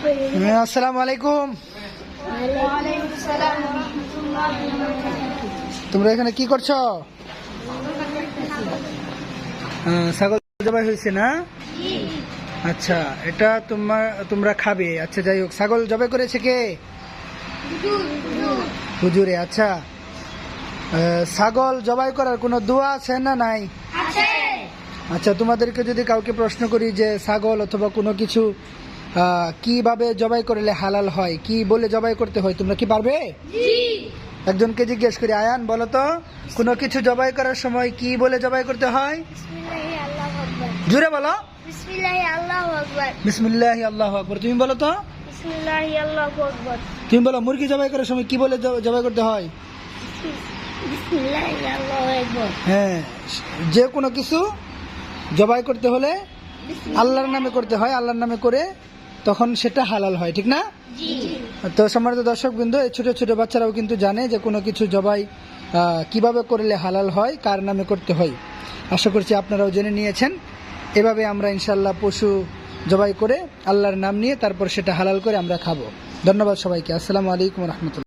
আসসালামু আলাইকুম। তোমরা এখানে কি করছো? ছাগল জবাই হয়েছে না? আচ্ছা, এটা তোমরা খাবে। আচ্ছা, যাই হোক, ছাগল জবাই করেছে কে? হুজুরে। আচ্ছা, ছাগল জবাই করার কোনো দোয়া আছে না নাই? আচ্ছা, তোমাদেরকে যদি কাউকে প্রশ্ন করি যে ছাগল অথবা কোনো কিছু কিভাবে জবাই করলে হালাল হয়, কি বলে জবাই করতে হয়, তোমরা কি পারবে? একজনকে জিজ্ঞেস করি, আয়ান বলো তো, কোনো কিছু জবাই করার সময় কি বলে জবাই করতে হয়? জোরে বলো। বিসমিল্লাহি আল্লাহু আকবার। তুমি বলো তো। তুমি বলো, মুরগি জবাই করার সময় কি বলে জবাই করতে হয়? হ্যাঁ, যে কোনো কিছু জবাই করতে হলে আল্লাহর নামে করতে হয়। আল্লাহর নামে করে তখন সেটা হালাল হয়, ঠিক না? তো সম্মানিত দর্শকবৃন্দ, এই ছোট ছোট বাচ্চারাও কিন্তু জানে যে কোনো কিছু জবাই কিভাবে করলে হালাল হয়, কার নামে করতে হয়। আশা করছি আপনারাও জেনে নিয়েছেন। এভাবে আমরা ইনশাল্লাহ পশু জবাই করে আল্লাহর নাম নিয়ে তারপর সেটা হালাল করে আমরা খাবো। ধন্যবাদ সবাইকে। আসসালামু আলাইকুম রহমতুল্লাহ।